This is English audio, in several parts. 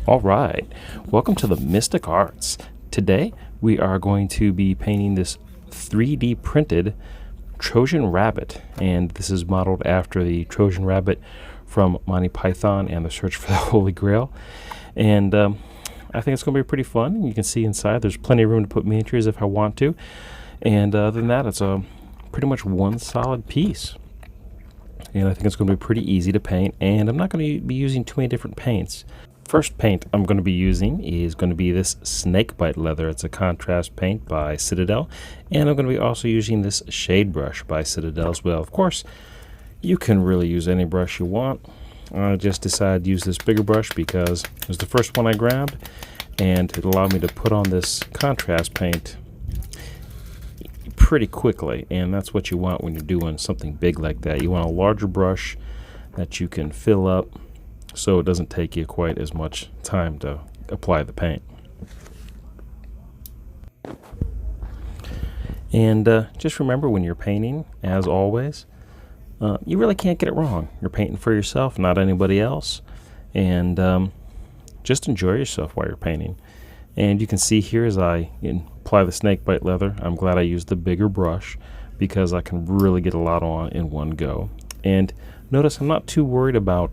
All right, welcome to the Mystic Arts. Today we are going to be painting this 3D printed Trojan Rabbit, and this is modeled after the Trojan Rabbit from Monty Python and the Search for the Holy Grail. And I think it's going to be pretty fun. You can see inside there's plenty of room to put miniatures if I want to, and other than that, it's a pretty much one solid piece. And I think it's going to be pretty easy to paint, and I'm not going to be using too many different paints. First paint I'm going to be using is going to be this Snakebite Leather. It's a contrast paint by Citadel, and I'm going to be also using this Shade Brush by Citadel as well. Of course, you can really use any brush you want. I just decided to use this bigger brush because it was the first one I grabbed, and it allowed me to put on this contrast paint pretty quickly, and that's what you want when you're doing something big like that. You want a larger brush that you can fill up so it doesn't take you quite as much time to apply the paint. And just remember, when you're painting, as always, you really can't get it wrong. You're painting for yourself, not anybody else, and just enjoy yourself while you're painting. And you can see here as I apply the Snakebite Leather, I'm glad I used the bigger brush because I can really get a lot on in one go. And notice I'm not too worried about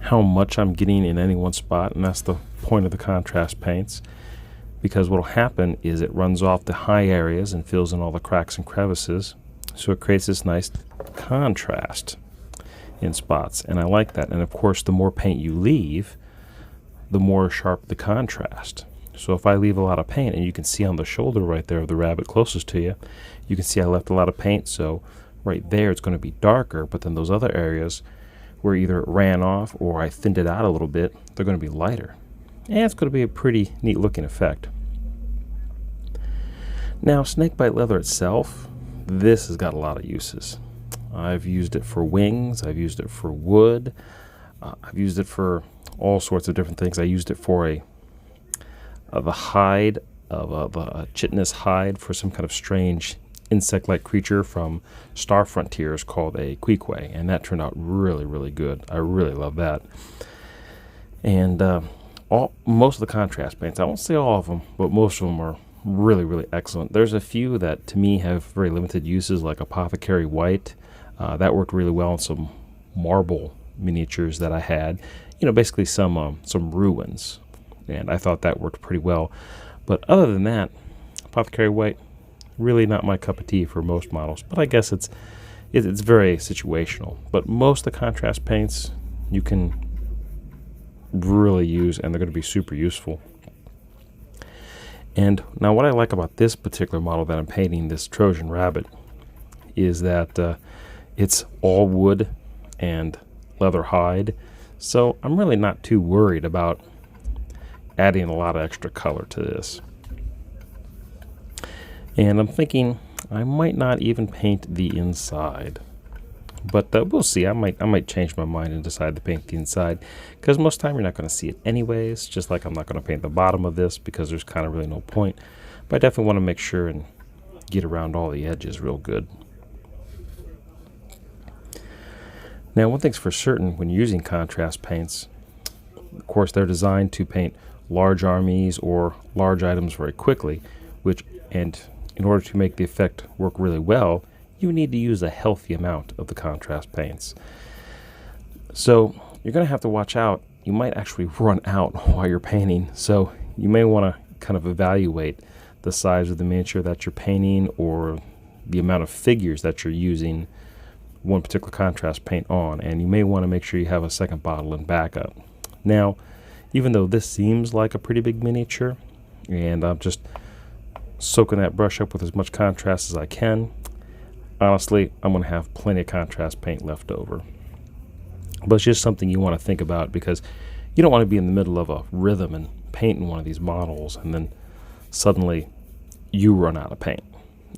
how much I'm getting in any one spot, and that's the point of the contrast paints, because what will happen is it runs off the high areas and fills in all the cracks and crevices, so it creates this nice contrast in spots, and I like that. And of course, the more paint you leave, the more sharp the contrast. So if I leave a lot of paint, and you can see on the shoulder right there of the rabbit closest to you, you can see I left a lot of paint, so right there it's going to be darker, but then those other areas where either it ran off or I thinned it out a little bit, they're going to be lighter. And it's going to be a pretty neat looking effect. Now, Snakebite Leather itself, this has got a lot of uses. I've used it for wings, I've used it for wood, I've used it for all sorts of different things. I used it for the hide of a chitinous hide for some kind of strange insect-like creature from Star Frontiers called a Queequeg, and that turned out really, really good. I really love that. And most of the contrast paints, I won't say all of them, but most of them are really, really excellent. There's a few that to me have very limited uses, like Apothecary White. That worked really well on some marble miniatures that I had. You know, basically some ruins, and I thought that worked pretty well. But other than that, Apothecary White, really not my cup of tea for most models, but I guess it's very situational. But most of the contrast paints you can really use, and they're going to be super useful. And now what I like about this particular model that I'm painting, this Trojan Rabbit, is that it's all wood and leather hide, so I'm really not too worried about adding a lot of extra color to this. And I'm thinking I might not even paint the inside, but we'll see. I might change my mind and decide to paint the inside, because most of the time you're not going to see it anyways, just like I'm not going to paint the bottom of this because there's kind of really no point. But I definitely want to make sure and get around all the edges real good. Now, one thing's for certain when you're using contrast paints, of course, they're designed to paint large armies or large items very quickly, and in order to make the effect work really well, you need to use a healthy amount of the contrast paints. So you're going to have to watch out. You might actually run out while you're painting, so you may want to kind of evaluate the size of the miniature that you're painting or the amount of figures that you're using one particular contrast paint on, and you may want to make sure you have a second bottle in backup. Now, even though this seems like a pretty big miniature, and I'm just soaking that brush up with as much contrast as I can, honestly, I'm going to have plenty of contrast paint left over. But it's just something you want to think about, because you don't want to be in the middle of a rhythm and painting one of these models and then suddenly you run out of paint.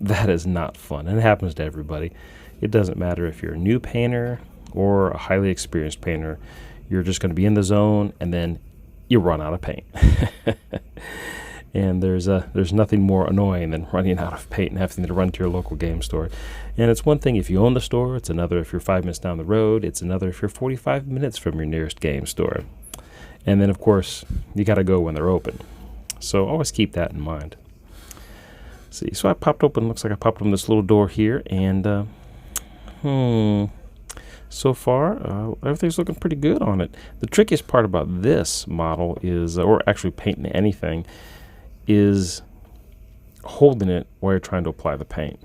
That is not fun, and it happens to everybody. It doesn't matter if you're a new painter or a highly experienced painter. You're just going to be in the zone, and then you run out of paint. And there's nothing more annoying than running out of paint and having to run to your local game store. And it's one thing if you own the store, it's another if you're 5 minutes down the road, it's another if you're 45 minutes from your nearest game store. And then, of course, you got to go when they're open. So always keep that in mind. See, so I popped open, looks like I popped open this little door here, and so far, everything's looking pretty good on it. The trickiest part about this model is, or actually painting anything, is holding it while you're trying to apply the paint.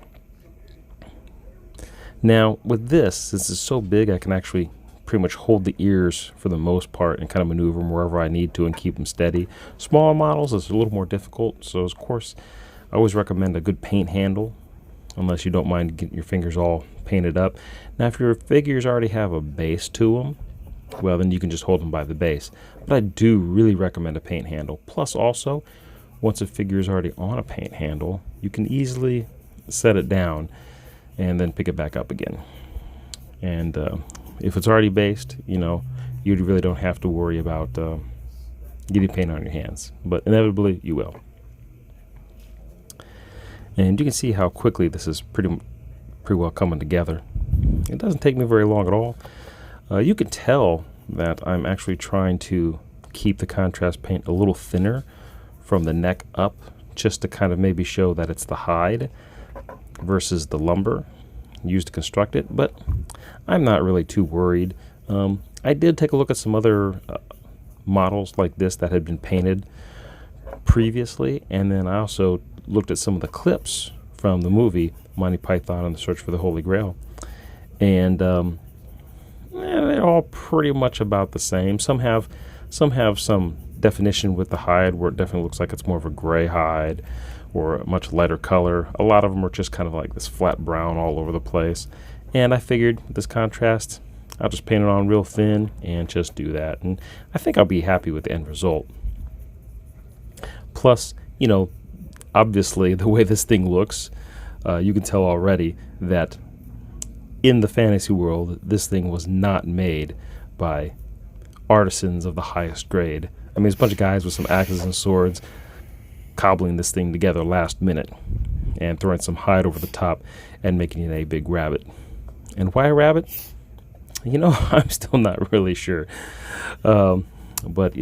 Now, with this, since it's so big, I can actually pretty much hold the ears for the most part and kind of maneuver them wherever I need to and keep them steady. Smaller models is a little more difficult, so of course, I always recommend a good paint handle, unless you don't mind getting your fingers all painted up. Now, if your figures already have a base to them, well, then you can just hold them by the base. But I do really recommend a paint handle. Plus, also, once a figure is already on a paint handle, you can easily set it down and then pick it back up again. And if it's already based, you know, you really don't have to worry about getting paint on your hands. But inevitably, you will. And you can see how quickly this is pretty well coming together. It doesn't take me very long at all. You can tell that I'm actually trying to keep the contrast paint a little thinner from the neck up, just to kind of maybe show that it's the hide versus the lumber used to construct it, but I'm not really too worried. I did take a look at some other models like this that had been painted previously, and then I also looked at some of the clips from the movie Monty Python and the Search for the Holy Grail, and they're all pretty much about the same. Some have some definition with the hide where it definitely looks like it's more of a gray hide or a much lighter color. A lot of them are just kind of like this flat brown all over the place, and I figured with this contrast I'll just paint it on real thin and just do that, and I think I'll be happy with the end result. Plus, you know, obviously the way this thing looks, you can tell already that in the fantasy world this thing was not made by artisans of the highest grade. I mean, it's a bunch of guys with some axes and swords cobbling this thing together last minute and throwing some hide over the top and making it a big rabbit. And why a rabbit? You know, I'm still not really sure. But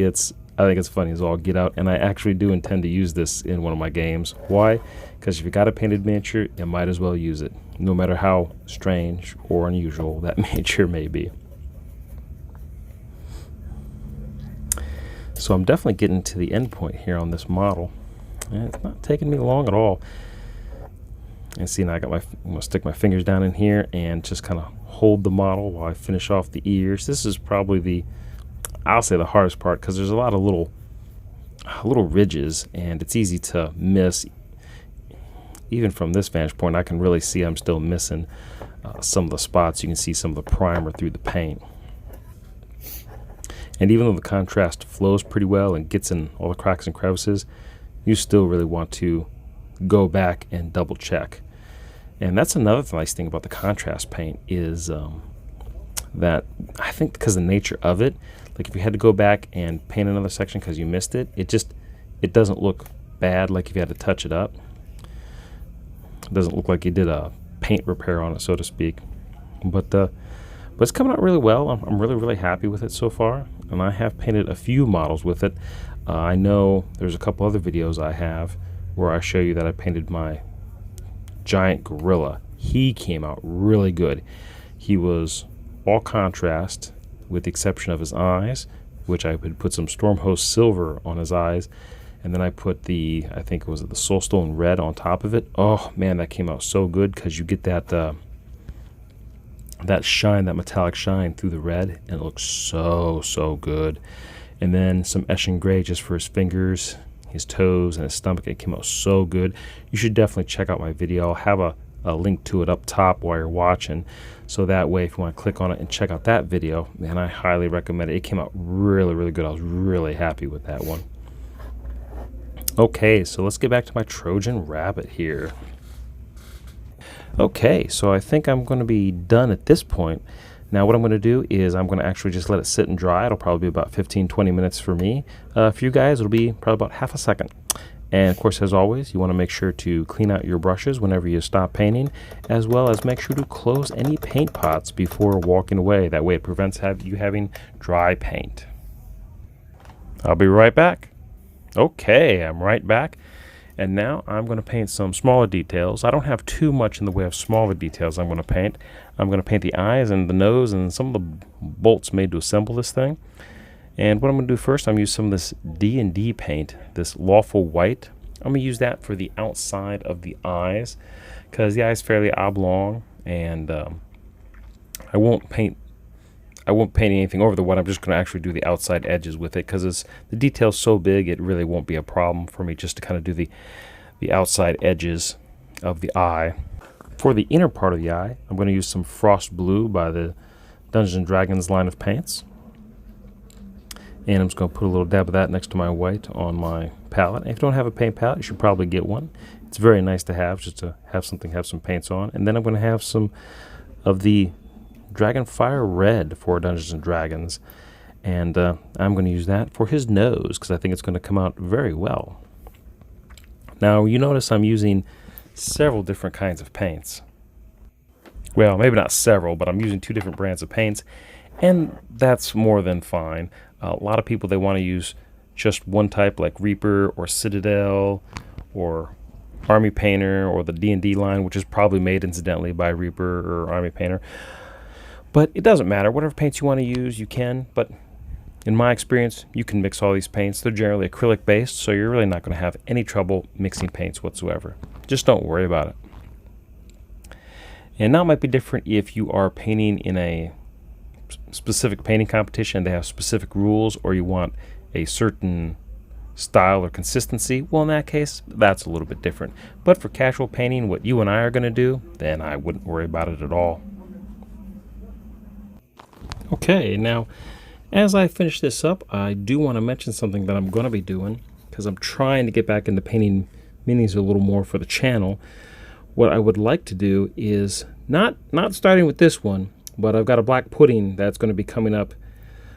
I think it's funny as all get out, and I actually do intend to use this in one of my games. Why? Because if you got a painted miniature, you might as well use it, no matter how strange or unusual that miniature may be. So I'm definitely getting to the end point here on this model, and it's not taking me long at all. And see, now I'm going to stick my fingers down in here and just kind of hold the model while I finish off the ears. This is probably I'll say the hardest part, because there's a lot of little ridges, and it's easy to miss. Even from this vantage point, I can really see I'm still missing some of the spots. You can see some of the primer through the paint. And even though the contrast flows pretty well and gets in all the cracks and crevices, you still really want to go back and double check. And that's another nice thing about the contrast paint is that I think because of the nature of it, like if you had to go back and paint another section because you missed it, it doesn't look bad like if you had to touch it up. It doesn't look like you did a paint repair on it, so to speak. But it's coming out really well. I'm really, really happy with it so far. And I have painted a few models with it. I know there's a couple other videos I have where I show you that I painted my giant gorilla. He came out really good. He was all contrast with the exception of his eyes, which I would put some Stormhost silver on his eyes, and then I put I think it was the Soulstone red on top of it. Oh man, that came out so good because you get that shine, that metallic shine through the red, and it looks so good. And then some Eshin gray just for his fingers, his toes, and his stomach. It came out so good. You should definitely check out my video. I'll have a link to it up top while you're watching, so that way if you want to click on it and check out that video, man, I highly recommend it. It came out really good. I was really happy with that one. Okay, so let's get back to my Trojan Rabbit here. Okay, so I think I'm going to be done at this point. Now what I'm going to do is I'm going to actually just let it sit and dry. It'll probably be about 15-20 minutes for me. For you guys, it'll be probably about half a second. And of course, as always, you want to make sure to clean out your brushes whenever you stop painting, as well as make sure to close any paint pots before walking away. That way it prevents you having dry paint. I'll be right back. Okay, I'm right back. And now I'm going to paint some smaller details. I don't have too much in the way of smaller details I'm going to paint. I'm going to paint the eyes and the nose and some of the bolts made to assemble this thing. And what I'm going to do first, I'm going to use some of this D&D paint, this Lawful White. I'm going to use that for the outside of the eyes because the eye is fairly oblong, and I won't paint anything over the white. I'm just going to actually do the outside edges with it because the detail's so big it really won't be a problem for me just to kind of do the outside edges of the eye. For the inner part of the eye, I'm going to use some Frost Blue by the Dungeons & Dragons line of paints. And I'm just going to put a little dab of that next to my white on my palette. And if you don't have a paint palette, you should probably get one. It's very nice to have, just to have some paints on. And then I'm going to have some of the Dragonfire Red for Dungeons & Dragons. And I'm going to use that for his nose because I think it's going to come out very well. Now, you notice I'm using several different kinds of paints. Well, maybe not several, but I'm using 2 different brands of paints. And that's more than fine. A lot of people, they want to use just one type like Reaper or Citadel or Army Painter or the D&D line, which is probably made incidentally by Reaper or Army Painter. But it doesn't matter. Whatever paints you want to use, you can. But in my experience, you can mix all these paints. They're generally acrylic based, so you're really not going to have any trouble mixing paints whatsoever. Just don't worry about it. And now it might be different if you are painting in a specific painting competition. They have specific rules, or you want a certain style or consistency. Well, in that case, that's a little bit different. But for casual painting, what you and I are going to do, then I wouldn't worry about it at all. Okay, now as I finish this up, I do want to mention something that I'm going to be doing because I'm trying to get back into painting minis a little more for the channel. What I would like to do is not starting with this one, but I've got a black pudding that's going to be coming up,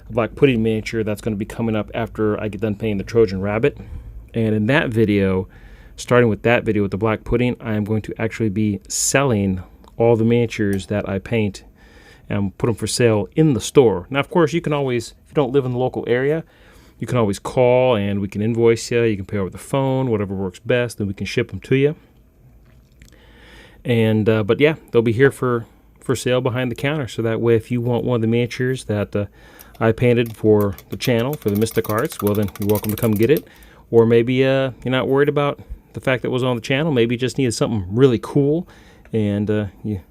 a black pudding miniature that's going to be coming up after I get done painting the Trojan Rabbit. And in that video, starting with that video with the black pudding, I am going to actually be selling all the miniatures that I paint and put them for sale in the store. Now, of course, you can always, if you don't live in the local area, you can always call and we can invoice you. You can pay over the phone, whatever works best, and we can ship them to you. And but yeah, they'll be here for sale behind the counter. So that way, if you want one of the miniatures that I painted for the channel, for the Mystic Arts, well then you're welcome to come get it. Or maybe you're not worried about the fact that it was on the channel. Maybe you just needed something really cool, and you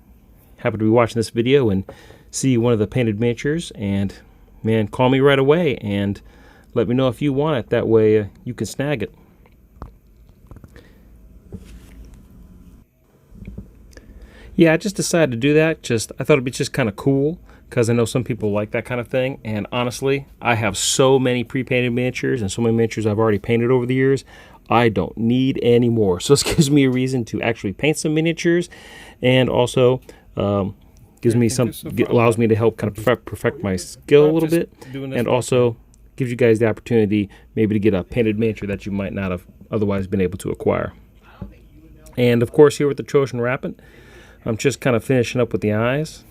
happen to be watching this video and see one of the painted miniatures, and man, call me right away and let me know if you want it. That way you can snag it. Yeah, I just decided to do that. I thought it'd be just kind of cool because I know some people like that kind of thing. And honestly, I have so many pre-painted miniatures and so many miniatures I've already painted over the years. I don't need any more. So this gives me a reason to actually paint some miniatures, and also allows me to help kind of perfect my skill a little bit, and also gives you guys the opportunity maybe to get a painted miniature that you might not have otherwise been able to acquire. And of course, here with the Trojan Rabbit, I'm just kind of finishing up with the eyes.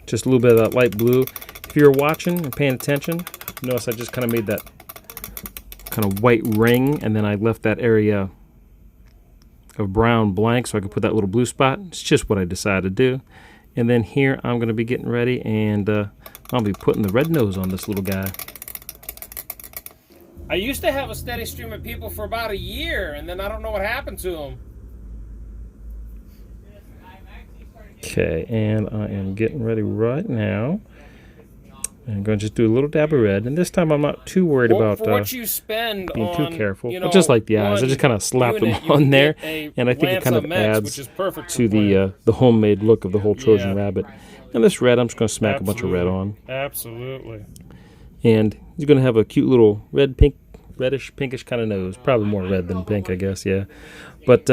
Just a little bit of that light blue. If you're watching and paying attention, notice I just kind of made that kind of white ring, and then I left that area of brown blank so I could put that little blue spot. It's just what I decided to do. And then here I'm going to be getting ready, and I'll be putting the red nose on this little guy. I used to have a steady stream of people for about a year, and then I don't know what happened to them. Okay, and I am getting ready right now. I'm going to just do a little dab of red, and this time I'm not too worried about what you spend being on, too careful. You know, just like the eyes, I just kind of slapped them on there, and I think it kind of adds to the homemade look of the whole Trojan Rabbit. And this red, I'm just going to smack a bunch of red on. Absolutely. And he's going to have a cute little red, pink, reddish, pinkish kind of nose. Probably more red than pink, I guess, yeah. But,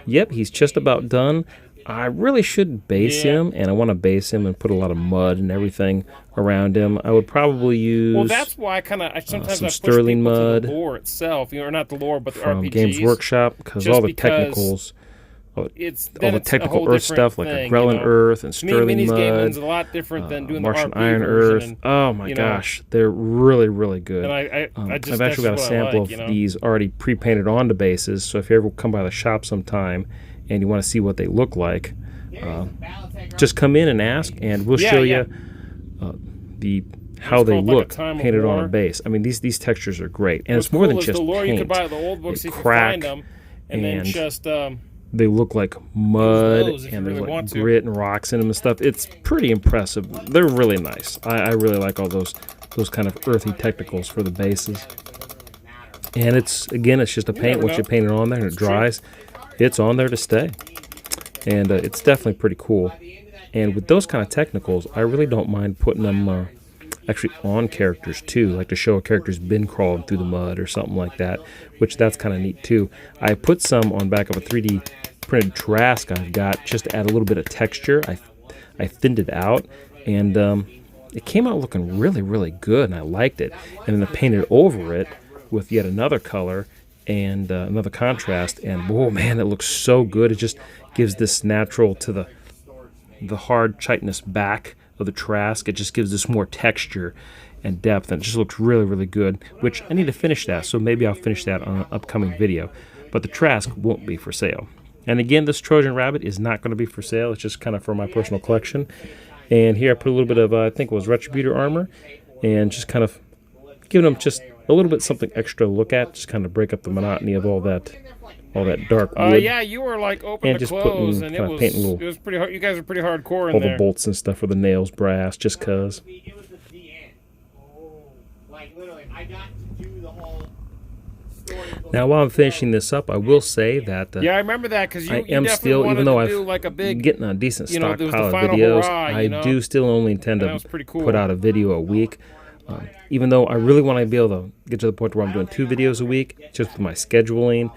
yep, he's just about done. I really should base him, and I want to base him and put a lot of mud and everything around him. I would probably use well, that's why sometimes some I push sterling mud to the lore itself, or not the lore, but the from RPGs. Games Workshop, because all the technicals it's all the technical Earth stuff, like Grelin Earth and Sterling Minis Mud. Gaming's a lot different than doing Martian the RP Iron version. Earth. Oh my gosh, they're really, really good. And I've actually got a sample of these already pre-painted onto bases, so if you ever come by the shop sometime and you want to see what they look like, just come in and ask, and we'll show you how they look painted on a base. I mean, these textures are great, and it's more than just paint. You could buy the old books they if you crack, find them, and then just they look like mud, and there's like grit and rocks in them and stuff. It's pretty impressive. They're really nice. I really like all those kind of earthy technicals for the bases. And it's just a paint. Once you paint it on there and it dries, it's on there to stay. And it's definitely pretty cool. And with those kind of technicals, I really don't mind putting them actually on characters too, like to show a character's been crawling through the mud or something like that, which that's kind of neat too. I put some on back of a 3D printed Trask I've got just to add a little bit of texture. I thinned it out, and it came out looking really, really good, and I liked it. And then I painted over it with yet another color and another contrast, and oh man, it looks so good. It just gives this natural to the hard chitinous back of the Trask. It just gives this more texture and depth, and it just looks really, really good, which I need to finish that, so maybe I'll finish that on an upcoming video. But the Trask won't be for sale. And again, this Trojan Rabbit is not going to be for sale. It's just kind of for my personal collection. And here I put a little bit of, I think it was Retributor armor, and just kind of giving them just a little bit something extra to look at, just kind of break up the monotony of all that dark wood. Yeah, you were like open to close, and it was pretty hard. You guys are pretty hardcore in all there. The bolts and stuff for the nails, brass, just cause. Now, while I'm finishing this up, I will say that I remember that because I am still, even though I'm like a big, getting a decent stockpile of videos, I do still only intend to put out a video a week. Even though I really want to be able to get to the point where I'm doing 2 videos a week, just with my scheduling.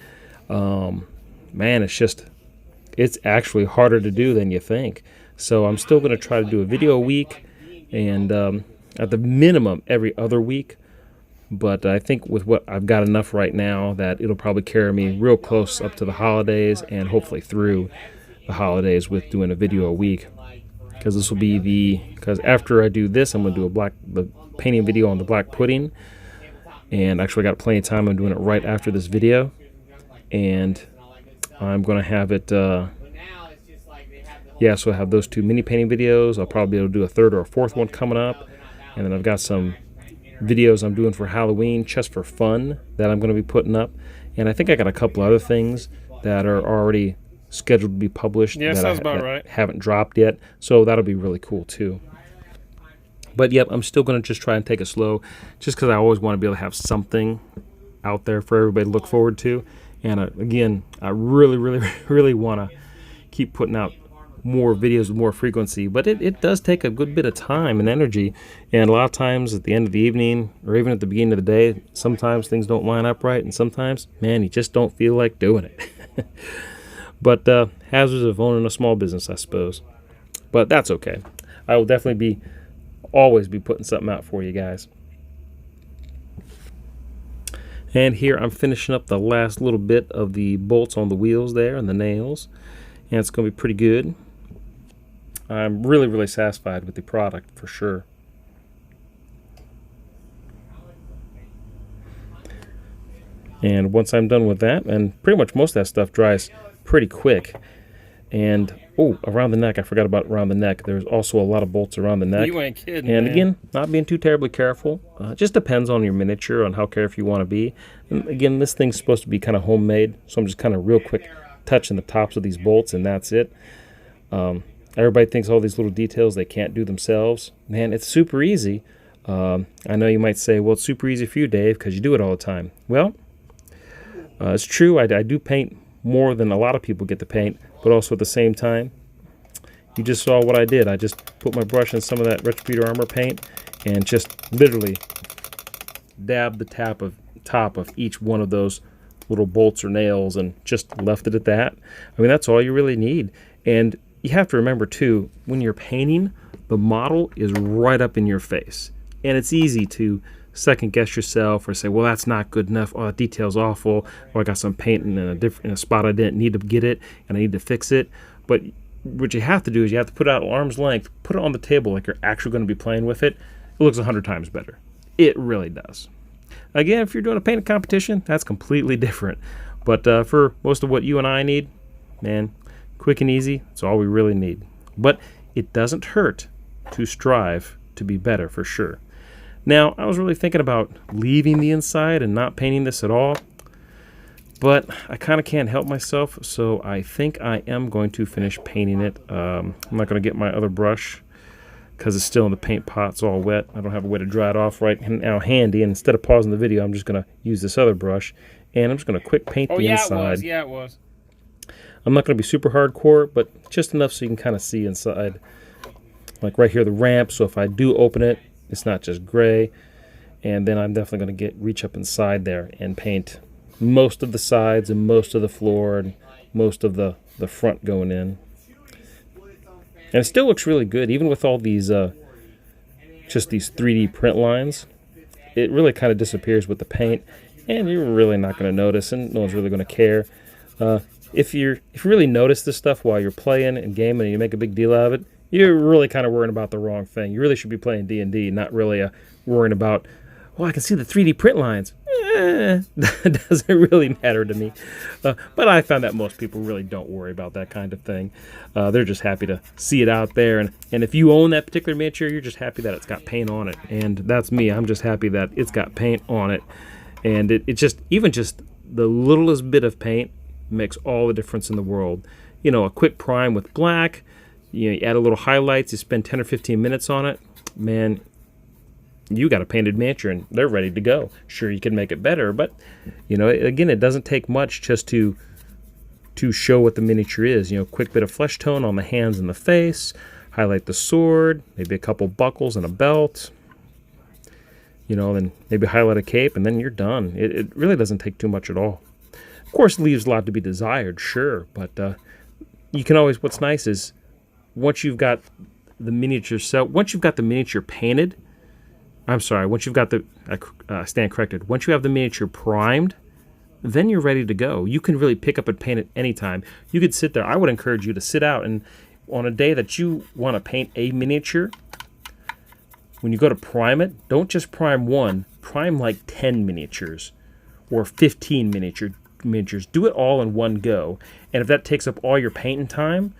Man, it's actually harder to do than you think. So I'm still going to try to do a video a week, and at the minimum every other week. But I think with what I've got enough right now that it'll probably carry me real close up to the holidays, and hopefully through the holidays with doing a video a week. Because this will be because after I do this, I'm going to do the painting video on the black pudding. And actually I got plenty of time. I'm doing it right after this video. And I'm going to have it, so I have those 2 mini painting videos. I'll probably be able to do a 3rd or a 4th one coming up. And then I've got some videos I'm doing for Halloween just for fun that I'm going to be putting up. And I think I got a couple other things that are already scheduled to be published that haven't dropped yet. So that'll be really cool too. But yep, I'm still going to just try and take it slow, just because I always want to be able to have something out there for everybody to look forward to. And again, I really, really, really want to keep putting out more videos with more frequency, but it does take a good bit of time and energy, and a lot of times at the end of the evening or even at the beginning of the day, sometimes things don't line up right, and sometimes, man, you just don't feel like doing it. But hazards of owning a small business, I suppose. But that's okay. I will definitely always be putting something out for you guys. And here I'm finishing up the last little bit of the bolts on the wheels there and the nails, and it's going to be pretty good. I'm really, really satisfied with the product for sure. And once I'm done with that, and pretty much most of that stuff dries pretty quick. And around the neck, I forgot about around the neck. There's also a lot of bolts around the neck. You ain't kidding, and man. Again, not being too terribly careful. Just depends on your miniature, on how careful you want to be. And again, this thing's supposed to be kind of homemade, so I'm just kind of real quick touching the tops of these bolts, and that's it. Everybody thinks all these little details they can't do themselves. Man, it's super easy. I know you might say, well, it's super easy for you, Dave, because you do it all the time. Well, it's true. I do paint more than a lot of people get to paint, but also at the same time, you just saw what I did. I just put my brush in some of that Retributor armor paint and just literally dabbed the top of each one of those little bolts or nails and just left it at that. I mean, that's all you really need. And you have to remember too, when you're painting, the model is right up in your face, and it's easy to second guess yourself or say, well, that's not good enough. Oh, that detail's awful. Or I got some paint in a spot I didn't need to get it, and I need to fix it. But what you have to do is you have to put it out arm's length, put it on the table like you're actually going to be playing with it. It looks 100 times better. It really does. Again, if you're doing a painting competition, that's completely different. But for most of what you and I need, man, quick and easy, it's all we really need. But it doesn't hurt to strive to be better, for sure. Now, I was really thinking about leaving the inside and not painting this at all, but I kind of can't help myself, so I think I am going to finish painting it. I'm not going to get my other brush because it's still in the paint pot. It's all wet. I don't have a way to dry it off right now handy, and instead of pausing the video, I'm just going to use this other brush, and I'm just going to quick paint the inside. Yeah, it was. I'm not going to be super hardcore, but just enough so you can kind of see inside. Like right here, the ramp, so if I do open it, it's not just gray. And then I'm definitely going to reach up inside there and paint most of the sides and most of the floor and most of the front going in. And it still looks really good, even with all these, just these 3D print lines. It really kind of disappears with the paint, and you're really not going to notice, and no one's really going to care. If you really notice this stuff while you're playing and gaming and you make a big deal out of it, you're really kind of worrying about the wrong thing. You really should be playing D&D, not really worrying about, well, I can see the 3D print lines. That doesn't really matter to me. But I found that most people really don't worry about that kind of thing. They're just happy to see it out there. And if you own that particular miniature, you're just happy that it's got paint on it. And that's me. I'm just happy that it's got paint on it. And it just, even just the littlest bit of paint makes all the difference in the world. You know, a quick prime with black, you add a little highlights, you spend 10 or 15 minutes on it, man, you got a painted miniature and they're ready to go. Sure, you can make it better, but, you know, again, it doesn't take much just to show what the miniature is. You know, quick bit of flesh tone on the hands and the face, highlight the sword, maybe a couple buckles and a belt, you know, then maybe highlight a cape, and then you're done. It really doesn't take too much at all. Of course, it leaves a lot to be desired, sure, but you can always, what's nice is, once you've got the miniature once you've got the miniature painted, once you've got stand corrected, once you have the miniature primed, then you're ready to go. You can really pick up and paint it anytime. You could sit there. I would encourage you to sit out, and on a day that you want to paint a miniature, when you go to prime it, don't just prime one, prime like 10 miniatures or 15 miniatures. Do it all in one go. And if that takes up all your painting time,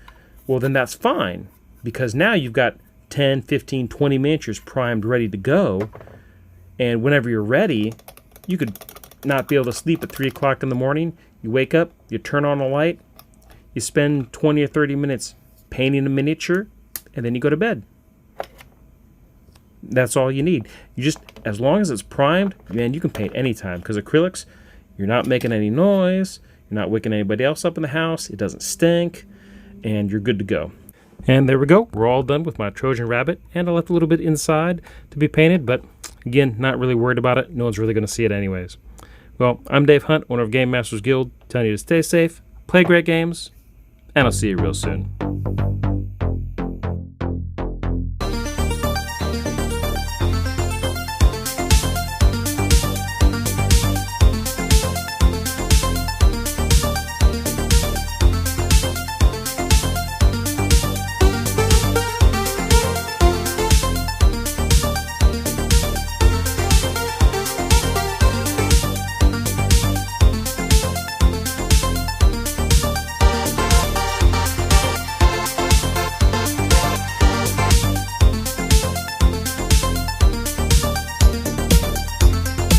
well, then that's fine, because now you've got 10, 15, 20 miniatures primed, ready to go, and whenever you're ready, you could not be able to sleep at 3 o'clock in the morning. You wake up, you turn on a light, you spend 20 or 30 minutes painting a miniature, and then you go to bed. That's all you need. You just, as long as it's primed, man, you can paint anytime, because acrylics, you're not making any noise, you're not waking anybody else up in the house, it doesn't stink, and you're good to go. And there we go. We're all done with my Trojan Rabbit, and I left a little bit inside to be painted, but again, not really worried about it. No one's really going to see it anyways. Well, I'm Dave Hunt, owner of GameMasters Guild, telling you to stay safe, play great games, and I'll see you real soon.